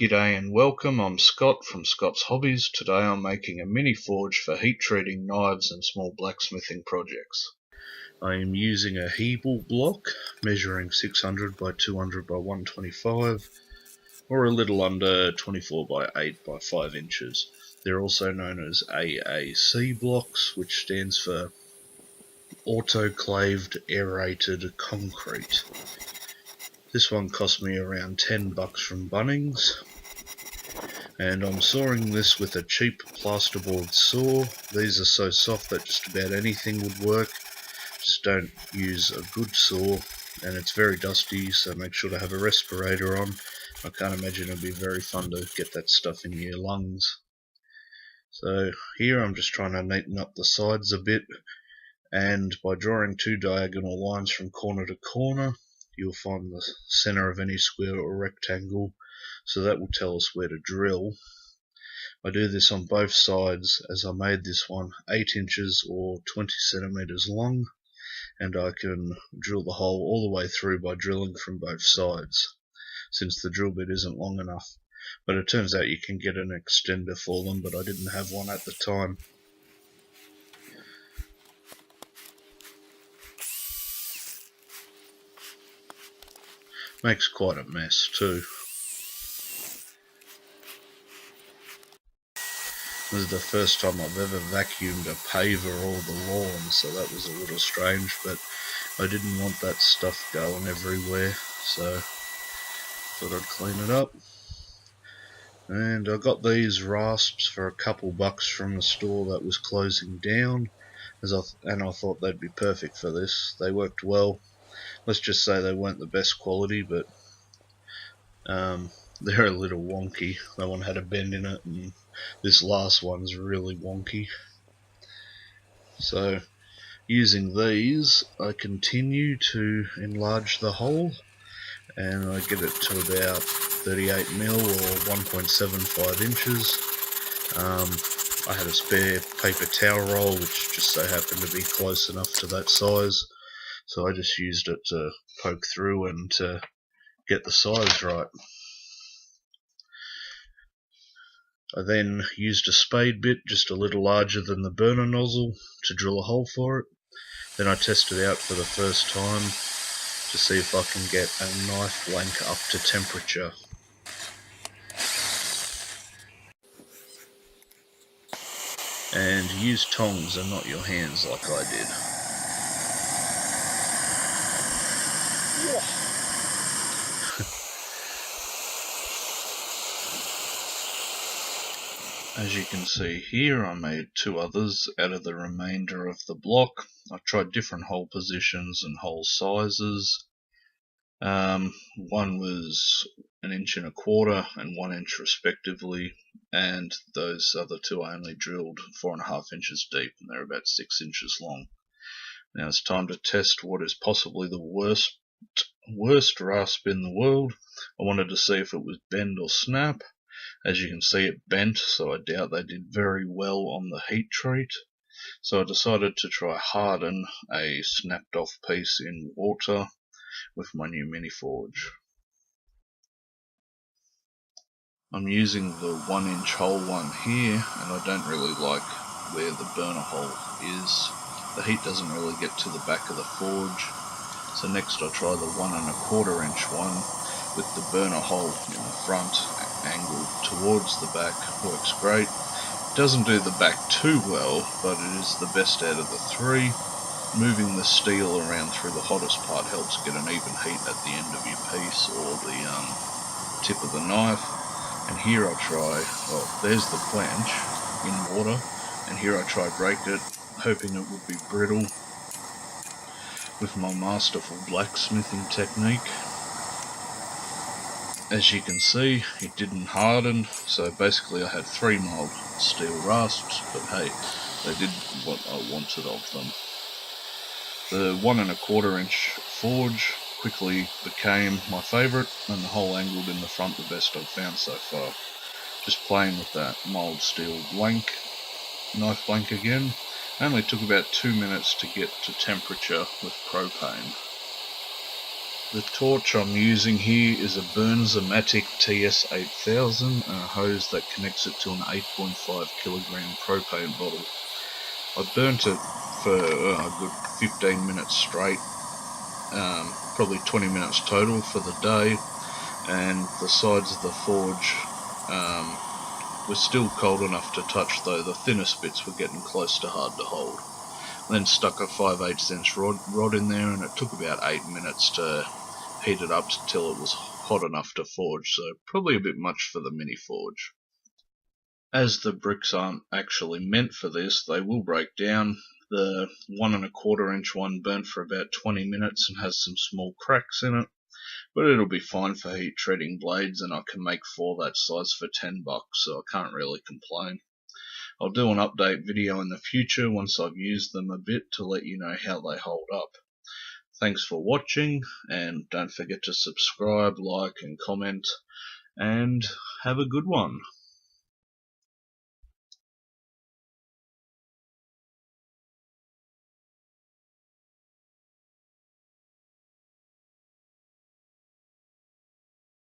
G'day and welcome, I'm Scott from ScottsHobbyz. Today I'm making a mini forge for heat treating knives and small blacksmithing projects. I am using a Hebel block measuring 600 by 200 by 125 or a little under 24 by 8 by 5 inches. They're also known as AAC blocks, which stands for autoclaved aerated concrete. This one cost me around $10 from Bunnings, and I'm sawing this with a cheap plasterboard saw. These are so soft that just about anything would work. Just don't use a good saw, and it's very dusty, so make sure to have a respirator on. I can't imagine it'd be very fun to get that stuff in your lungs. So here I'm just trying to neaten up the sides a bit, and by drawing two diagonal lines from corner to corner, you'll find the center of any square or rectangle, so that will tell us where to drill. I do this on both sides, as I made this one 8 inches or 20 centimeters long, and I can drill the hole all the way through by drilling from both sides, since the drill bit isn't long enough. But it turns out you can get an extender for them, but I didn't have one at the time. Makes quite a mess too. This is the first time I've ever vacuumed a paver or the lawn, so that was a little strange, but I didn't want that stuff going everywhere, so thought I'd clean it up. And I got these rasps for a couple bucks from the store that was closing down, and I thought they'd be perfect for this. They worked well. Let's just say they weren't the best quality, but they're a little wonky. That one had a bend in it, and this last one's really wonky. So using these, I continue to enlarge the hole, and I get it to about 38 mil or 1.75 inches. I had a spare paper towel roll which just so happened to be close enough to that size, so I just used it to poke through and to get the size right. I then used a spade bit just a little larger than the burner nozzle to drill a hole for it. Then I tested out for the first time to see if I can get a knife blank up to temperature. And use tongs and not your hands like I did. As you can see here, I made two others out of the remainder of the block. I tried different hole positions and hole sizes. One was 1.25 inches and 1 inch respectively, and those other two I only drilled 4.5 inches deep, and they're about 6 inches long. Now it's time to test what is possibly the worst rasp in the world. I wanted to see if it was bend or snap. As you can see, it bent, so I doubt they did very well on the heat treat. So I decided to try harden a snapped off piece in water with my new mini forge. I'm using the 1 inch hole one here, and I don't really like where the burner hole is. The heat doesn't really get to the back of the forge. So next I try the 1.25 inch one with the burner hole in the front, angled towards the back. Works great. Doesn't do the back too well, but it is the best out of the three. Moving the steel around through the hottest part helps get an even heat at the end of your piece or the tip of the knife. And here I try, there's the planch in water, and here I try break it, hoping it would be brittle with my masterful blacksmithing technique. As you can see, it didn't harden, so basically I had 3 mild steel rasps, but hey, they did what I wanted of them. The 1.25 inch forge quickly became my favourite, and the hole angled in the front the best I've found so far. Just playing with that mild steel knife blank again. Only took about 2 minutes to get to temperature with propane. The torch I'm using here is a Burns-O-Matic TS8000 and a hose that connects it to an 8.5 kilogram propane bottle. I burnt it for a good 15 minutes straight, probably 20 minutes total for the day, and the sides of the forge were still cold enough to touch, though the thinnest bits were getting close to hard to hold. Then stuck a 5/8 inch rod in there, and it took about 8 minutes to heat it up till it was hot enough to forge, so probably a bit much for the mini forge. As the bricks aren't actually meant for this, they will break down. The 1¼ inch one burnt for about 20 minutes and has some small cracks in it, but it'll be fine for heat treating blades, and I can make 4 that size for $10, so I can't really complain. I'll do an update video in the future once I've used them a bit to let you know how they hold up. Thanks for watching, and don't forget to subscribe, like and comment, and have a good one.